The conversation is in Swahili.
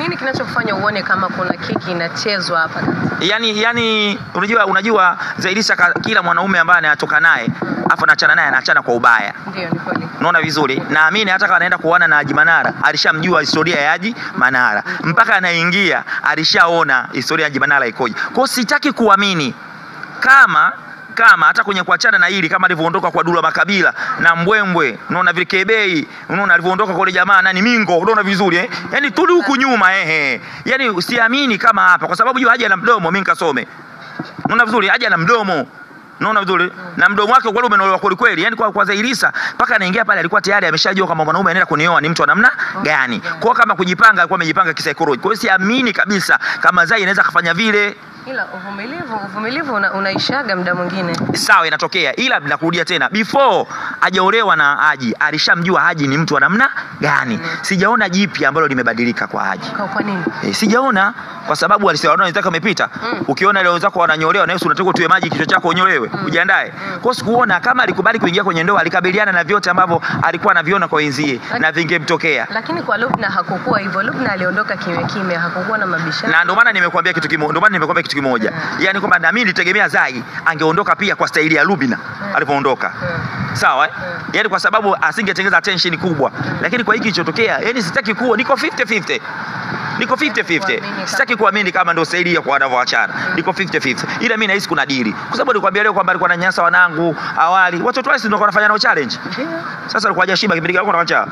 Nini kinachofanya uone kama kuna kiki inachezwa hapa? Yani unajua Zaiylissa kila mwanaume ambaye anatoka naye afa anaachana naye anaachana kwa ubaya. Ndio, ni kweli. Unaona vizuri? Naamini hata kama anaenda kuoana na Haji Manara, alishamjua historia ya Haji Manara. Mpaka anaingia alishaona historia ya Haji Manara ikoje. Kwa hiyo sitaki kuamini kama hata kwenye kuachana na hili kama alivyoondoka kwa Dula Makabila na Mbwembwe, unaona vile Kebei, unaona alivyoondoka kwa jamaa nani Mingo, unaona vizuri yani tuli huku nyuma yani usiamini kama hapa kwa sababu Haji ana mdomo, mimi nikasome. Unaona vizuri, Haji ana mdomo. Unaona vizuri? Na mdomo wake kwa umenolewa kweli. Yani kwa Zaiylissa mpaka anaingia pale alikuwa tayari ameshajua kama mwanaume anaenda kunioa ni mtu wa namna gani. Kwa kama kujipanga alikuwa amejipanga kisaikolojia. Kwa hiyo siamini kabisa kama Zai anaweza kufanya vile. Ila uvumilivu unaishaga muda mwingine. Sawa, inatokea. Ila nakurudia tena, before hajaolewa na Haji, alishamjua Haji ni mtu wa namna gani. Sijaona jipya ambalo limebadilika kwa Haji. Kwa nini? Sijaona kwa sababu walisema wenzake wamepita. Ukiona ile wenzako wananyolewa na Yesu unataka utoe maji kichwa chako unyolewe, ujiandae. Kwa sikuona kama alikubali kuingia kwenye ndoa, alikabiliana na vyote ambavyo alikuwa anaviona kwa wenzie na vingemtokea. Lakini kwa Lubna hakukuwa hivyo. Lubna aliondoka kimya, hakukuwa na mabishano. Na ndio maana nimekuambia kitu kimoja. Yani kwamba na mimi nilitegemea Zai angeondoka pia kwa staili ya Lubna alipoondoka. Sawa? Yani kwa sababu asingetengeza attention kubwa. Lakini kwa hiki kilichotokea, yani sitaki kuwa niko 50-50. Niko 50-50. Sitaki kuamini kama ndio staili ya kwa wanavyoachana. Niko 50-50. Ila mimi nahisi kuna deal. Kwa sababu nilikwambia leo kwamba alikuwa ananyanyasa wanangu awali. Watoto wao ndio wanafanya nao challenge. Sasa alikuwa hajashiba kipindi kile alikuwa anawacha.